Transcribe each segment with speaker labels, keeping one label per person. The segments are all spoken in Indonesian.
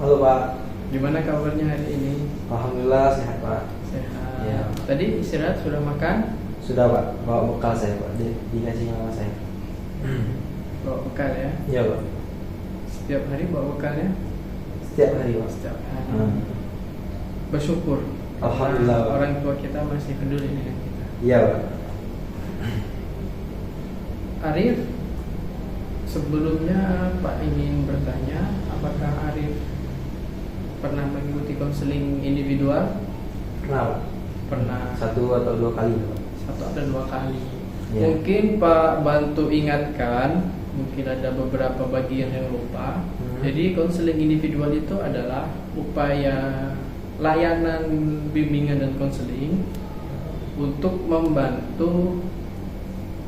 Speaker 1: Halo Pak.
Speaker 2: Gimana kabarnya hari ini?
Speaker 1: Alhamdulillah sehat Pak.
Speaker 2: Sehat.
Speaker 1: Iya.
Speaker 2: Tadi istirahat sudah makan?
Speaker 1: Sudah Pak, bawa bekal saya Pak, dikasih sama saya.
Speaker 2: Bawa bekal ya?
Speaker 1: Iya Pak.
Speaker 2: Setiap hari bawa bekal ya?
Speaker 1: Setiap hari Pak.
Speaker 2: Setiap hari.
Speaker 1: Hmm.
Speaker 2: Bersyukur.
Speaker 1: Alhamdulillah,
Speaker 2: Karena
Speaker 1: Pak.
Speaker 2: orang tua kita masih peduli dengan kita.
Speaker 1: Iya Pak.
Speaker 2: Arif, sebelumnya Pak ingin bertanya, apakah Arif pernah mengikuti konseling individual?
Speaker 1: Pernah Pak?
Speaker 2: Pernah.
Speaker 1: 1 atau 2 kali Pak.
Speaker 2: 1 atau 2 kali.
Speaker 1: Iya.
Speaker 2: Mungkin Pak bantu ingatkan, mungkin ada beberapa bagian yang lupa. Jadi konseling individual itu adalah upaya layanan bimbingan dan konseling untuk membantu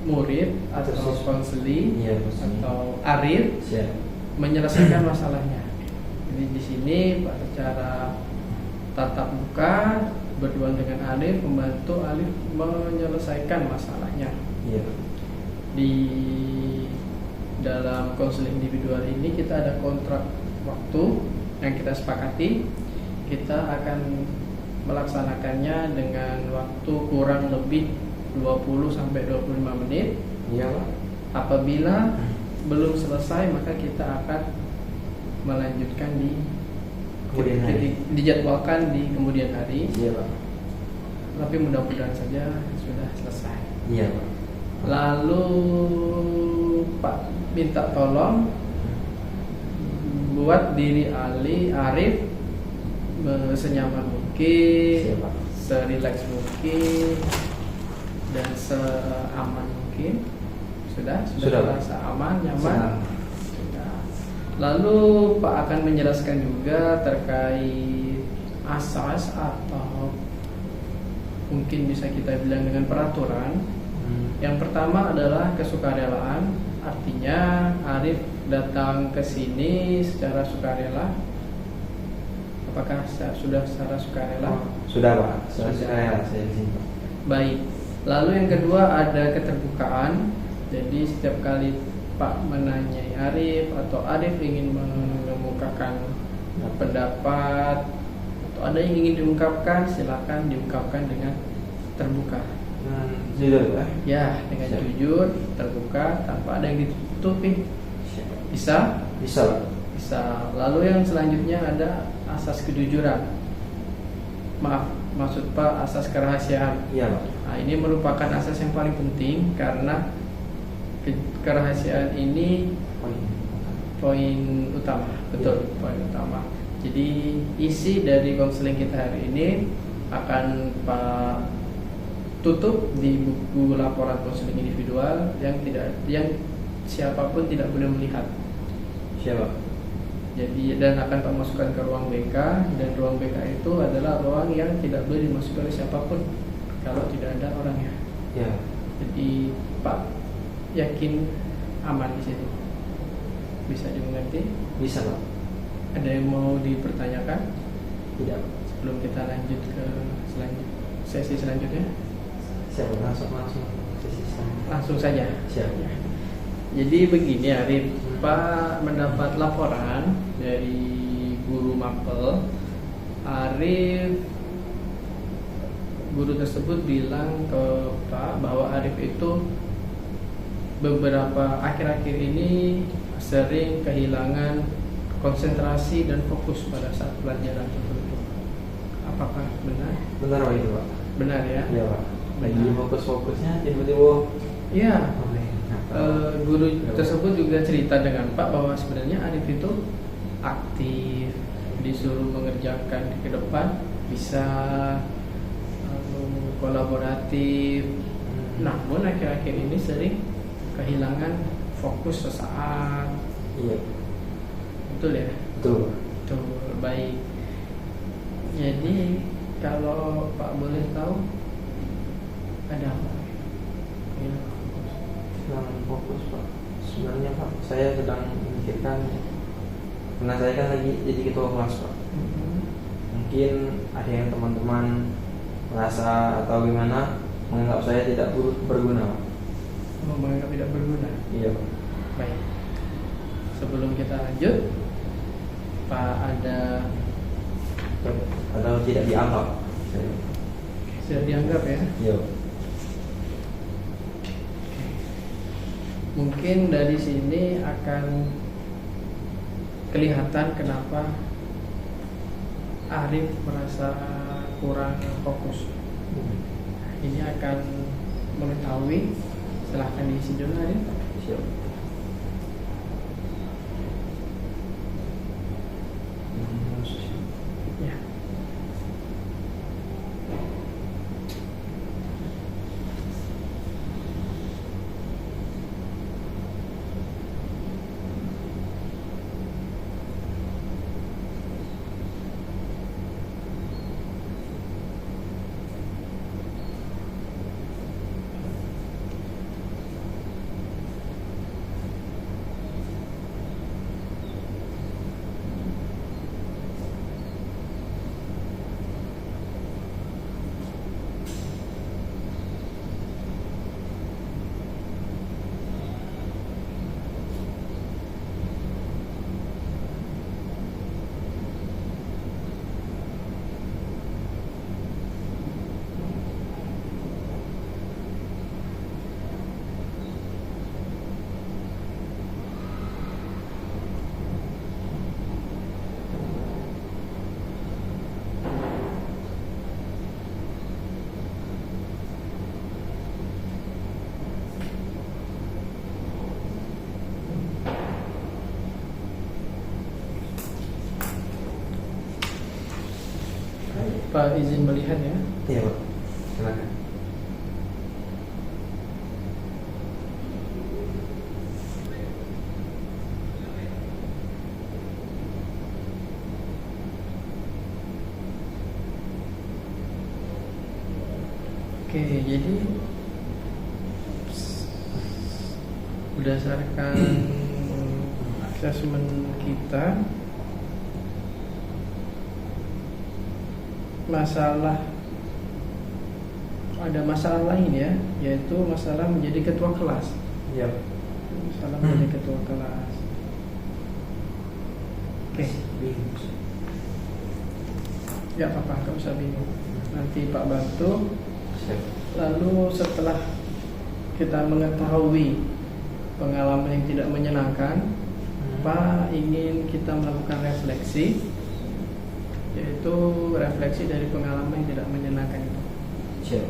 Speaker 2: murid atau konseli
Speaker 1: Iya, konseling.
Speaker 2: atau Arif
Speaker 1: Siap.
Speaker 2: menyelesaikan masalahnya. Jadi di sini Pak secara tatap muka berdua dengan Arif membantu Arif menyelesaikan masalahnya.
Speaker 1: Iya.
Speaker 2: Di dalam konseling individual ini kita ada kontrak waktu yang kita sepakati. Kita akan melaksanakannya dengan waktu kurang lebih 20 sampai 25 menit.
Speaker 1: Iya Pak.
Speaker 2: Apabila belum selesai maka kita akan melanjutkan
Speaker 1: Kemudian hari.
Speaker 2: dijadwalkan di kemudian hari.
Speaker 1: Iya Pak.
Speaker 2: Tapi mudah-mudahan saja sudah selesai.
Speaker 1: Iya Pak.
Speaker 2: Lalu Pak minta tolong buat diri Arif senyaman mungkin,
Speaker 1: Siap, Pak.
Speaker 2: serileks mungkin, dan seaman mungkin. Sudah
Speaker 1: Sudah, Pak.
Speaker 2: merasa aman, nyaman.
Speaker 1: Senang.
Speaker 2: Sudah. Lalu Pak akan menjelaskan juga terkait asas atau mungkin bisa kita bilang dengan peraturan. Yang pertama adalah kesukarelaan, artinya Arif datang ke sini secara sukarela. Apakah sudah secara sukarela?
Speaker 1: Sudah Pak.
Speaker 2: Sudah.
Speaker 1: Saya di sini Pak.
Speaker 2: Baik. Lalu yang kedua ada keterbukaan. Jadi setiap kali Pak menanyai Arif atau Arif ingin mengemukakan pendapat atau ada yang ingin diungkapkan, silakan diungkapkan dengan terbuka.
Speaker 1: Jujur Pak.
Speaker 2: Ya, dengan
Speaker 1: Siap.
Speaker 2: jujur, terbuka, tanpa ada yang ditutupi. Bisa?
Speaker 1: Bisa Pak.
Speaker 2: Bisa. Lalu yang selanjutnya ada asas kejujuran. Maaf, maksud Pak asas kerahasiaan.
Speaker 1: Iya Pak.
Speaker 2: Nah, ini merupakan asas yang paling penting karena kerahasiaan ini poin utama. Betul, poin utama. Jadi isi dari konseling kita hari ini akan Pak tutup di buku laporan konseling individual yang siapapun tidak boleh melihat.
Speaker 1: Siapa?
Speaker 2: Jadi dan akan Pak masukkan ke ruang BK, dan ruang BK itu adalah ruang yang tidak boleh dimasuki oleh siapapun kalau tidak ada orangnya.
Speaker 1: Ya.
Speaker 2: Jadi Pak yakin aman di situ. Bisa dimengerti?
Speaker 1: Bisa Pak.
Speaker 2: Ada yang mau dipertanyakan
Speaker 1: Tidak.
Speaker 2: sebelum kita lanjut ke sesi selanjutnya?
Speaker 1: Siapa? Langsung. Sesi selanjutnya.
Speaker 2: Langsung saja.
Speaker 1: Siap.
Speaker 2: Jadi begini Arif, Pak mendapat laporan dari guru mapel. Arif, guru tersebut bilang ke Pak bahwa Arif itu beberapa akhir-akhir ini sering kehilangan konsentrasi dan fokus pada saat pelajaran tertentu. Apakah benar?
Speaker 1: Benar Pak itu Pak.
Speaker 2: Benar ya?
Speaker 1: Iya Pak. Lagi
Speaker 2: Benar.
Speaker 1: fokus-fokusnya tiba-tiba.
Speaker 2: Iya. Guru tersebut juga cerita dengan Pak bahwa sebenarnya Arif itu aktif, disuruh mengerjakan ke depan bisa, kolaboratif. Namun akhir-akhir ini sering kehilangan fokus sesaat.
Speaker 1: Iya.
Speaker 2: Betul ya?
Speaker 1: Betul.
Speaker 2: Betul, baik. Jadi kalau Pak boleh tahu ada apa? Ya.
Speaker 1: Sedang fokus Pak. Sebenarnya Pak, saya sedang memikirkan karena saya kan lagi jadi ketua kelas Pak. Mungkin ada yang teman-teman merasa atau gimana menganggap saya tidak berguna Pak.
Speaker 2: Menganggap tidak berguna.
Speaker 1: Iya Pak.
Speaker 2: Baik. Sebelum kita lanjut, Apa ada
Speaker 1: atau tidak dianggap?
Speaker 2: sudah dianggap ya?
Speaker 1: Iya.
Speaker 2: Mungkin dari sini akan kelihatan kenapa Arif merasa kurang fokus. Ini akan mengetahui. Silahkan diisi dulu Arif.
Speaker 1: Siap.
Speaker 2: Ya. Pak izin melihat ya.
Speaker 1: Iya Pak, silakan.
Speaker 2: Oke, jadi berdasarkan asesmen kita, ada masalah lain ya, yaitu masalah menjadi ketua kelas.
Speaker 1: Iya.
Speaker 2: Masalah menjadi ketua kelas. Oke. Ya apa-apa, gak usah bingung. Nanti Pak bantu.
Speaker 1: Siap.
Speaker 2: Lalu setelah kita mengetahui pengalaman yang tidak menyenangkan, Pak ingin kita melakukan refleksi, yaitu refleksi dari pengalaman yang tidak menyenangkan itu.
Speaker 1: Siap.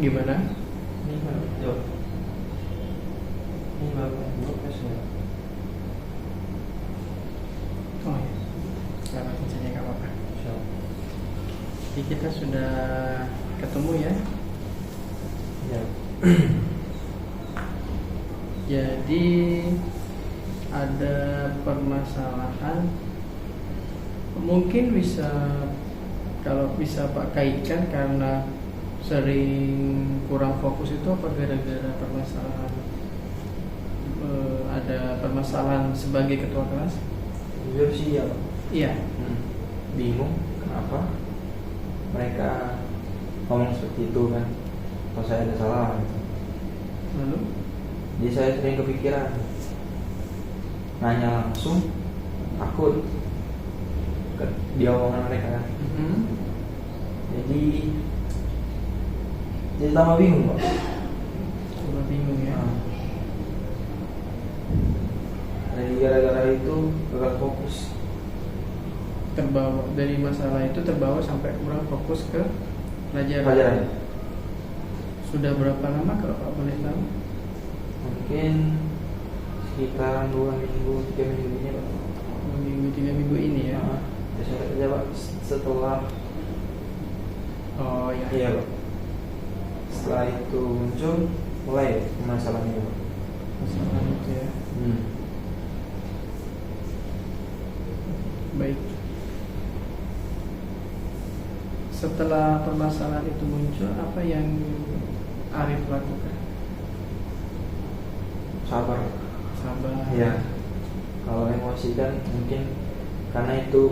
Speaker 2: Gimana?
Speaker 1: Ini kan jawab. Ini berapa? 12 ya.
Speaker 2: Oh ya, selamat mencari nggak apa-apa.
Speaker 1: Siap.
Speaker 2: Jadi kita sudah ketemu ya.
Speaker 1: Ya.
Speaker 2: Jadi ada permasalahan, mungkin bisa, kalau bisa Pak kaitkan karena sering kurang fokus itu apa gara-gara permasalahan, ada permasalahan sebagai ketua kelas?
Speaker 1: Jujur sih ya.
Speaker 2: Iya.
Speaker 1: Bingung kenapa mereka ngomong seperti itu kan. Kalau saya ada salah gitu.
Speaker 2: Lalu?
Speaker 1: Jadi saya sering kepikiran nanya langsung, takut ke dia omongan mereka kan. Jadi tambah bingung Pak.
Speaker 2: Tambah bingung ya.
Speaker 1: Jadi gara-gara itu gagal fokus.
Speaker 2: Terbawa dari masalah itu, terbawa sampai kurang fokus ke pelajaran.
Speaker 1: Pelajaran.
Speaker 2: Sudah berapa lama kalau Pak boleh tahu?
Speaker 1: Mungkin sekitar 2 minggu, 3 minggu ini Pak.
Speaker 2: 2 minggu, 3 minggu ini ya.
Speaker 1: Saya kerja Pak setelah.
Speaker 2: Oh ya.
Speaker 1: Iya Pak. Setelah itu muncul mulai masalah ini Pak.
Speaker 2: Masalah itu ya. Baik. Setelah permasalahan itu muncul, apa yang Arif lakukan?
Speaker 1: Sabar.
Speaker 2: Sabar.
Speaker 1: Iya. Kalau emosi kan mungkin karena itu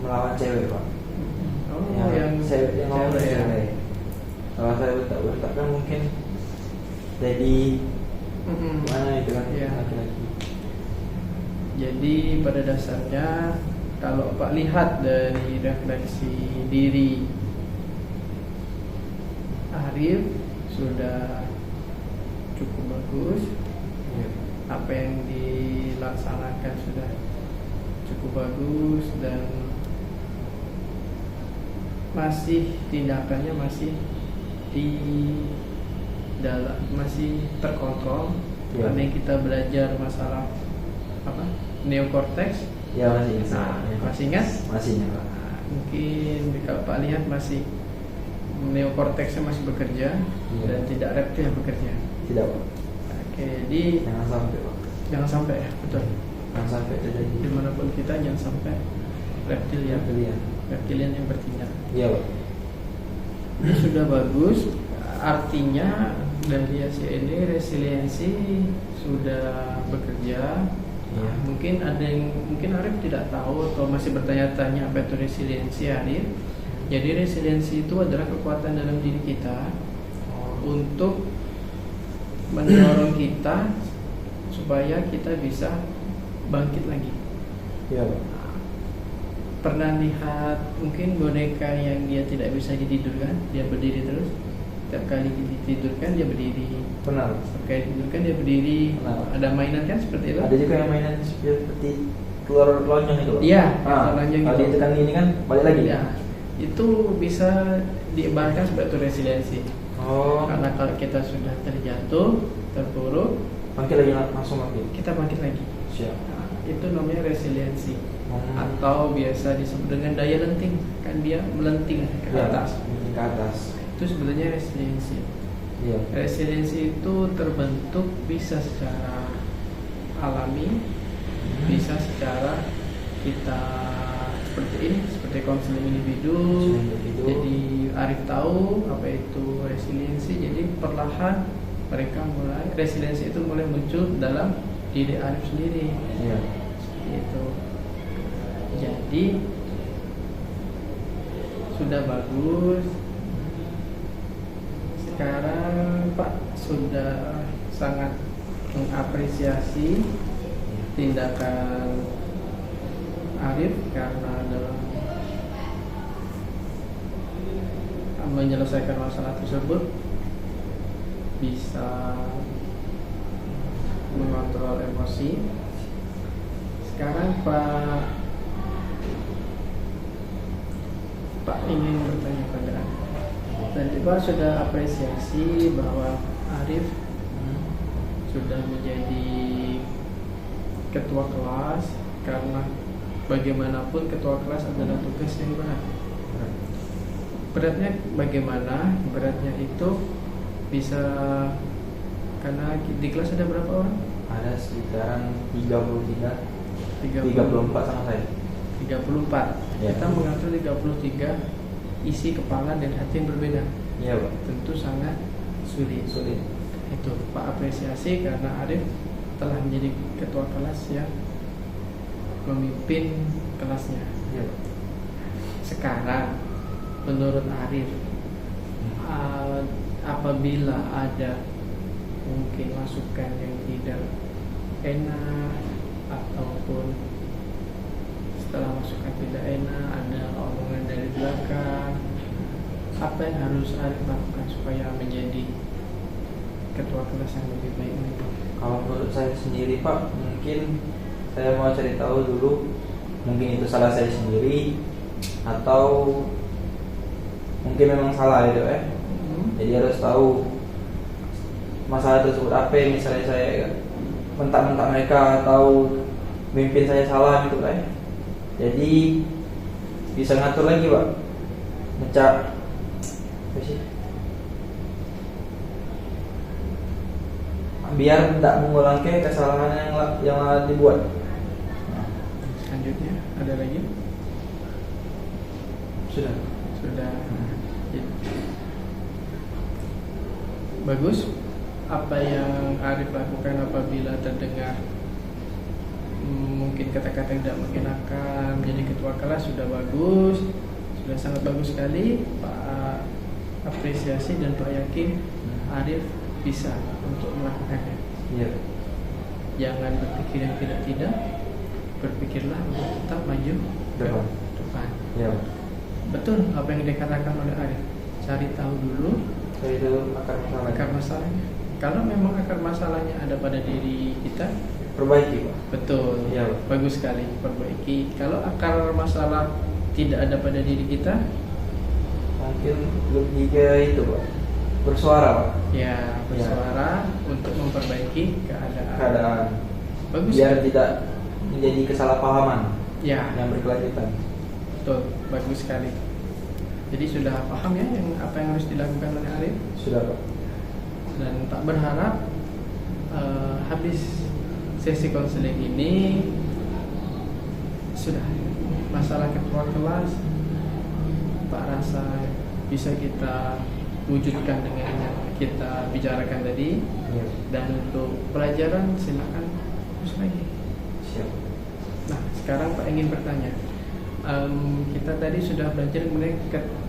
Speaker 1: melawan cewek Pak.
Speaker 2: Oh,
Speaker 1: yang cewek yang ngomong
Speaker 2: cewek ya.
Speaker 1: cewek. Kalau saya bentak-bentak kan mungkin jadi mana itu kan
Speaker 2: Iya.
Speaker 1: laki-laki.
Speaker 2: Jadi pada dasarnya kalau Pak lihat dari refleksi diri Arif sudah cukup bagus.
Speaker 1: Iya.
Speaker 2: Apa yang dilaksanakan sudah cukup bagus dan masih tindakannya masih di dalam, masih terkontrol.
Speaker 1: Ya.
Speaker 2: Karena kita belajar masalah apa, neokortex.
Speaker 1: Ya masih ingat.
Speaker 2: Masih ingat?
Speaker 1: Masih ingat Pak.
Speaker 2: Mungkin kalau Pak lihat masih neokorteksnya masih bekerja.
Speaker 1: Ya.
Speaker 2: Dan tidak reptil yang bekerja.
Speaker 1: Tidak Pak.
Speaker 2: Oke, jadi
Speaker 1: Jangan sampai Pak.
Speaker 2: jangan sampai ya, betul.
Speaker 1: Jangan sampai terjadi.
Speaker 2: Dimanapun kita jangan sampai reptilian yang bertindak.
Speaker 1: Iya Pak.
Speaker 2: Ini sudah bagus, artinya dari hasil ini resiliensi sudah bekerja.
Speaker 1: Iya.
Speaker 2: Mungkin Arif tidak tahu atau masih bertanya-tanya apa itu resiliensi Arif. Jadi resiliensi itu adalah kekuatan dalam diri kita untuk mendorong kita supaya kita bisa bangkit lagi.
Speaker 1: Iya Pak.
Speaker 2: Pernah lihat mungkin boneka yang dia tidak bisa ditidurkan, dia berdiri terus. Setiap kali ditidurkan dia berdiri.
Speaker 1: Benar.
Speaker 2: Setiap kali ditidurkan dia berdiri.
Speaker 1: Benar.
Speaker 2: Ada mainan kan seperti itu?
Speaker 1: Ada juga yang mainan seperti keluar lonjong itu Pak.
Speaker 2: Iya,
Speaker 1: Nah,
Speaker 2: lonjong
Speaker 1: kalau
Speaker 2: gitu.
Speaker 1: ditekan ini kan balik lagi.
Speaker 2: Ya, itu bisa diibaratkan sebagai resiliensi.
Speaker 1: Oh.
Speaker 2: Karena kalau kita sudah terjatuh, terpuruk,
Speaker 1: Bangkit lagi langsung bangkit.
Speaker 2: kita bangkit lagi.
Speaker 1: Siap.
Speaker 2: Nah, itu namanya resiliensi.
Speaker 1: Atau
Speaker 2: Atau biasa disebut dengan daya lenting, kan dia melenting ke atas.
Speaker 1: ke atas.
Speaker 2: Itu sebenarnya resiliensi.
Speaker 1: Iya.
Speaker 2: Resiliensi itu terbentuk bisa secara alami, bisa secara kita seperti ini, seperti konseling individu. Jadi Arif tahu apa itu resiliensi, jadi perlahan mereka mulai, resiliensi itu mulai muncul dalam diri Arif sendiri.
Speaker 1: Iya.
Speaker 2: Itu. Jadi sudah bagus. Sekarang Pak sudah sangat mengapresiasi tindakan Arif karena dalam menyelesaikan masalah tersebut bisa mengontrol emosi. Sekarang Pak ingin bertanya pada Anda, Dan Pak sudah apresiasi bahwa Arif sudah menjadi ketua kelas, karena bagaimanapun ketua kelas adalah tugas yang berat. Beratnya bagaimana? Beratnya itu bisa karena di kelas ada berapa orang?
Speaker 1: Ada sekitaran 34 sama saya.
Speaker 2: 34.
Speaker 1: Ya.
Speaker 2: Kita mengatur 33 isi kepala dan hati yang berbeda.
Speaker 1: Iya, Pak.
Speaker 2: Tentu sangat sulit. Itu Pak apresiasi karena Arif telah menjadi ketua kelas yang memimpin kelasnya.
Speaker 1: Iya, Pak.
Speaker 2: Sekarang menurut Arif, apabila ada mungkin masukan yang tidak enak ataupun setelah masukan tidak enak ada omongan dari belakang, apa yang harus Arif lakukan supaya menjadi ketua kelas yang lebih baik lagi?
Speaker 1: Kalau menurut saya sendiri, Pak, mungkin saya mau cari tahu dulu, mungkin itu salah saya sendiri atau mungkin memang salah gitu Jadi harus tahu masalah tersebut apa. Misalnya saya mentak-mentak mereka atau mimpin saya salah gitu Jadi bisa ngatur lagi, Pak. Ngecap apa sih? Biar tidak mengulang kesalahan yang dibuat.
Speaker 2: Selanjutnya ada lagi?
Speaker 1: Sudah.
Speaker 2: Ya. Bagus. Apa yang Arif lakukan apabila terdengar mungkin kata-kata yang tidak mengenakan menjadi ketua kelas sudah bagus, sudah sangat bagus sekali. Pak apresiasi dan Pak yakin Arif bisa untuk melakukannya.
Speaker 1: Iya.
Speaker 2: Jangan berpikir yang tidak, berpikirlah untuk tetap maju ke depan.
Speaker 1: Iya.
Speaker 2: Betul apa yang dikatakan oleh Arif. Cari tahu dulu
Speaker 1: Itu akar
Speaker 2: masalahnya. Kalau memang akar masalahnya ada pada diri kita,
Speaker 1: perbaiki, Pak.
Speaker 2: betul.
Speaker 1: Iya, Pak.
Speaker 2: Bagus sekali, perbaiki. Kalau akar masalah tidak ada pada diri kita,
Speaker 1: Mungkin lebih ke itu, Pak. Bersuara, Pak.
Speaker 2: ya bersuara untuk memperbaiki keadaan. Bagus.
Speaker 1: Biar tidak menjadi kesalahpahaman
Speaker 2: Ya,
Speaker 1: yang berkelanjutan.
Speaker 2: betul. Bagus sekali. Jadi sudah paham ya apa yang harus dilakukan oleh Arif.
Speaker 1: Sudah, Pak.
Speaker 2: Dan tak berharap habis sesi konseling ini sudah masalah ketua kelas Pak rasa bisa kita wujudkan dengan yang kita bicarakan tadi.
Speaker 1: Iya.
Speaker 2: Dan untuk pelajaran silakan terus lagi.
Speaker 1: Siap.
Speaker 2: Nah sekarang Pak ingin bertanya, kita tadi sudah belajar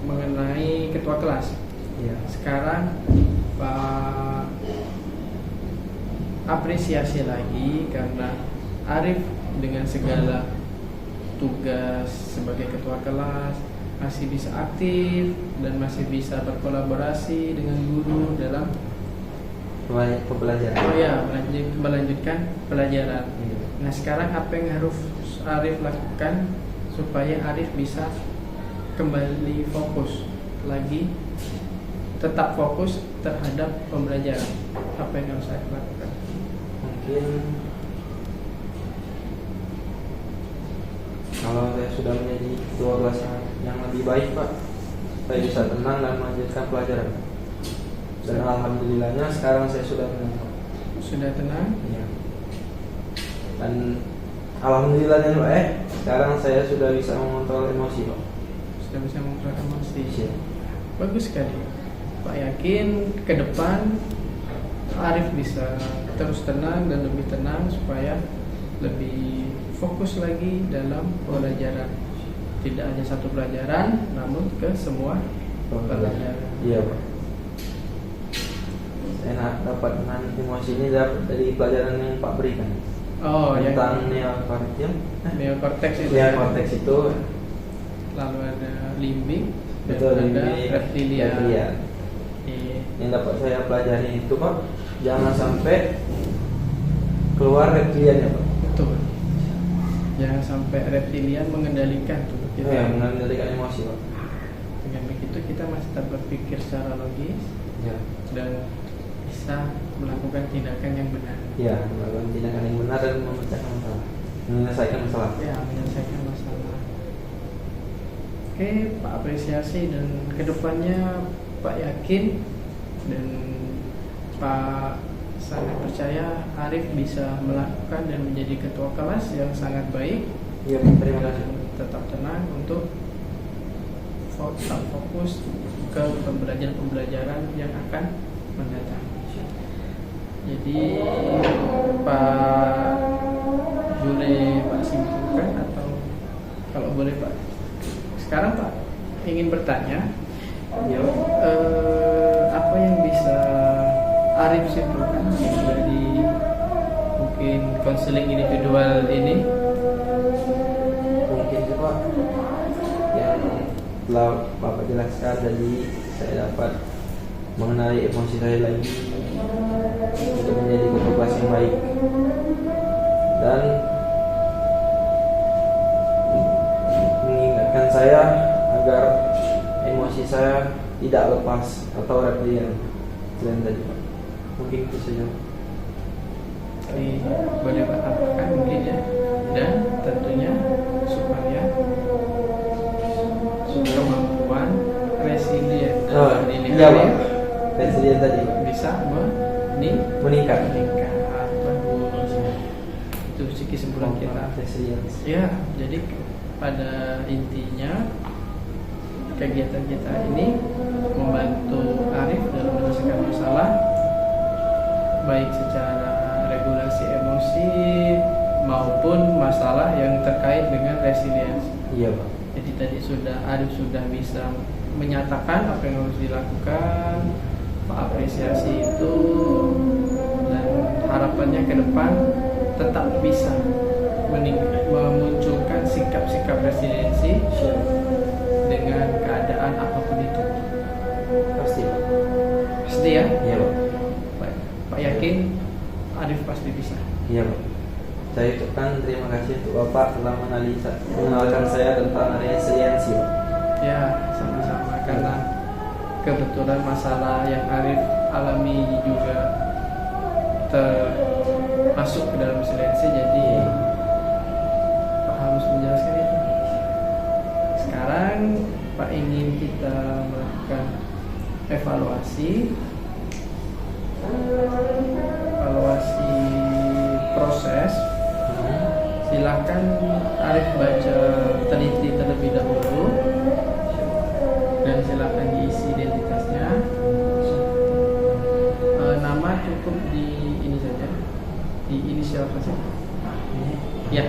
Speaker 2: mengenai ketua kelas.
Speaker 1: Iya.
Speaker 2: Sekarang Pak apresiasi lagi karena Arif dengan segala tugas sebagai ketua kelas masih bisa aktif dan masih bisa berkolaborasi dengan guru dalam
Speaker 1: pembelajaran.
Speaker 2: melanjutkan pelajaran.
Speaker 1: Iya.
Speaker 2: Nah sekarang apa yang harus Arif lakukan supaya Arif bisa kembali fokus lagi, tetap fokus terhadap pembelajaran? Apa yang harus Arif lakukan?
Speaker 1: Mungkin kalau saya sudah menjadi ketua kelas yang lebih baik, Pak, saya bisa tenang dan melanjutkan pelajaran. Dan alhamdulillahnya sekarang saya sudah tenang, Pak.
Speaker 2: Sudah tenang?
Speaker 1: Iya. Dan alhamdulillahnya, Pak, sekarang saya sudah bisa mengontrol emosi, Pak.
Speaker 2: Sudah bisa mengontrol emosi.
Speaker 1: Iya.
Speaker 2: Bagus sekali. Pak yakin ke depan Arif bisa terus tenang dan lebih tenang supaya lebih fokus lagi dalam pelajaran. Tidak hanya satu pelajaran, namun ke semua pelajaran.
Speaker 1: Iya, Pak. Saya dapat menahan emosi ini dari pelajaran yang Pak berikan.
Speaker 2: Oh,
Speaker 1: tentang
Speaker 2: yang neokortex itu.
Speaker 1: Neokortex itu.
Speaker 2: Lalu ada limbik dan
Speaker 1: Betul,
Speaker 2: ada
Speaker 1: limbik,
Speaker 2: reptilia.
Speaker 1: Yang dapat saya pelajari itu, Pak, jangan sampai keluar reptiliannya, Pak.
Speaker 2: Betul. Jangan sampai reptilian mengendalikan tubuh kita.
Speaker 1: Mengendalikan emosi, Pak.
Speaker 2: Dengan begitu kita masih tetap berpikir secara logis
Speaker 1: Ya.
Speaker 2: dan bisa melakukan tindakan yang benar.
Speaker 1: Ya, melakukan tindakan yang benar dan memecahkan masalah, menyelesaikan masalah.
Speaker 2: Ya, menyelesaikan masalah. Oke, Pak apresiasi, dan kedepannya Pak yakin dan Pak sangat percaya Arif bisa melakukan dan menjadi ketua kelas yang sangat baik.
Speaker 1: Ya, terima kasih.
Speaker 2: Tetap tenang untuk tetap fokus ke pembelajaran yang akan mendatang. Jadi Pak boleh Pak simpulkan, atau kalau boleh Pak sekarang Pak ingin bertanya,
Speaker 1: Ya.
Speaker 2: apa yang bisa Arif simpulkan dari mungkin konseling individual ini?
Speaker 1: Mungkin juga yang telah Bapak jelaskan tadi, saya dapat mengenali emosi saya lagi untuk menjadi ketua kelas yang baik, dan mengingatkan saya agar emosi saya tidak lepas atau resilient. Selain tadi Pak, mungkin itu saja.
Speaker 2: Ini boleh Pak tambahkan mungkin ya, dan tentunya supaya kemampuan resilient dalam diri
Speaker 1: Iya Pak,
Speaker 2: Arif
Speaker 1: resilient tadi Pak,
Speaker 2: bisa
Speaker 1: meningkat.
Speaker 2: bagus. Itu sih kesimpulan kita.
Speaker 1: Resilience.
Speaker 2: Ya, jadi pada intinya kegiatan kita ini membantu Arif dalam menyelesaikan masalah, baik secara regulasi emosi maupun masalah yang terkait dengan resilience.
Speaker 1: Iya Pak.
Speaker 2: Jadi tadi Arif sudah bisa menyatakan apa yang harus dilakukan, Pak apresiasi itu, dan harapannya ke depan tetap bisa memunculkan sikap-sikap resiliensi dengan keadaan apapun itu.
Speaker 1: Pasti Pak.
Speaker 2: Pasti ya?
Speaker 1: Iya Pak.
Speaker 2: Pak yakin Arif pasti bisa.
Speaker 1: Iya Pak. Saya ucapkan terima kasih untuk Bapak telah mengenalkan saya tentang resiliensi Pak.
Speaker 2: Ya, sama-sama, karena kebetulan masalah yang Arif alami juga termasuk ke dalam resiliensi, jadi Pak harus menjelaskan itu. Sekarang Pak ingin kita melakukan evaluasi proses. Silakan Arif baca teliti terlebih dahulu dan silakan diisi identitasnya. Nama cukup di ini saja, di inisial saja. Ya. Iya.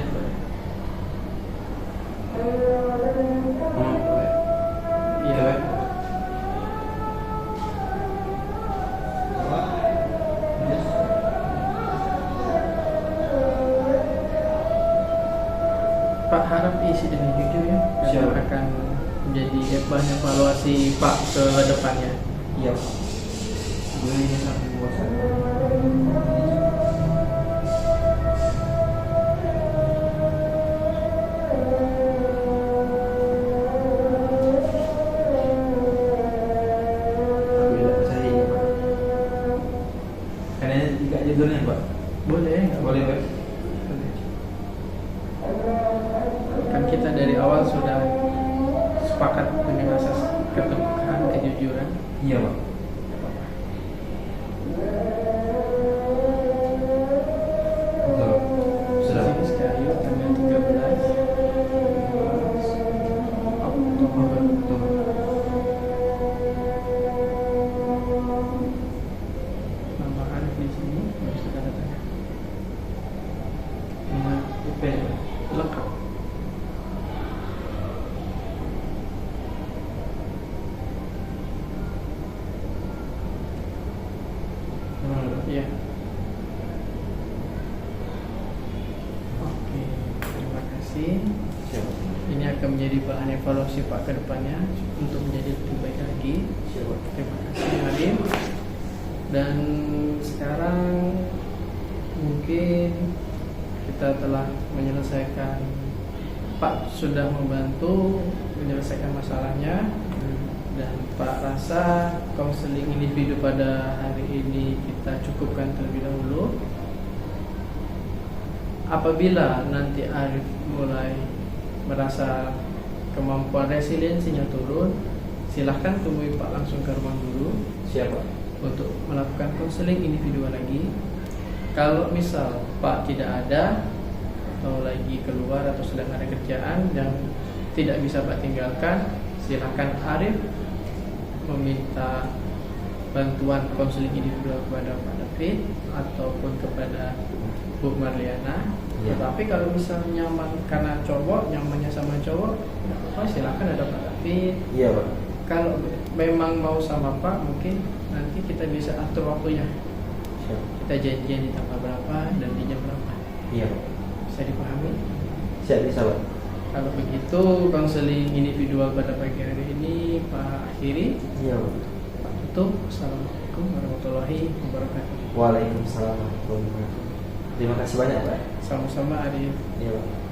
Speaker 2: Pak harap isi dengan jujur ya, karena akan menjadi bahan evaluasi Pak ke depannya.
Speaker 1: Iya Pak. Ini sampai puasa. Judulnya Pak?
Speaker 2: Boleh,
Speaker 1: Boleh Pak.
Speaker 2: Kan kita dari awal sudah sepakat dengan asas keterbukaan, kejujuran.
Speaker 1: Iya Pak. Betul. Sudah.
Speaker 2: Sekayu tanggal 13 Oktober. Nama Arif di sini harus kita tanya. Nama
Speaker 1: IP
Speaker 2: lengkap. Ya. Oke, terima kasih.
Speaker 1: Siap.
Speaker 2: Ini akan menjadi bahan evaluasi Pak ke depannya untuk menjadi lebih baik lagi.
Speaker 1: Siap.
Speaker 2: Terima kasih Arif. Dan sekarang mungkin kita telah menyelesaikan, Pak sudah membantu menyelesaikan masalahnya, Dan Pak rasa konseling individu pada hari ini kita cukupkan terlebih dahulu. Apabila nanti Arif mulai merasa kemampuan resiliensinya turun, silahkan temui Pak langsung ke rumah guru.
Speaker 1: Siapa?
Speaker 2: Untuk melakukan konseling individual lagi. Kalau misal Pak tidak ada atau lagi keluar atau sedang ada kerjaan yang tidak bisa Pak tinggalkan, silakan Arif meminta bantuan konseling individual kepada Pak David ataupun kepada Bu Marliana.
Speaker 1: Ya.
Speaker 2: Tetapi kalau misal nyaman karena cowok, nyamannya sama cowok, tidak apa-apa, silakan ada Pak David.
Speaker 1: Iya Pak.
Speaker 2: Kalau memang mau sama Pak, mungkin nanti kita bisa atur waktunya.
Speaker 1: Siap.
Speaker 2: Kita janjian di tanggal berapa dan di jam berapa.
Speaker 1: Iya Pak.
Speaker 2: Bisa dipahami?
Speaker 1: Siap, bisa Pak.
Speaker 2: Kalau begitu konseling individual pada pagi hari ini Pak akhiri.
Speaker 1: Iya Pak.
Speaker 2: Pak tutup. Assalamualaikum warahmatullahi wabarakatuh.
Speaker 1: Waalaikumsalam warahmatullahi wabarakatuh. Terima kasih banyak Pak.
Speaker 2: Sama-sama Arif.
Speaker 1: Iya Pak.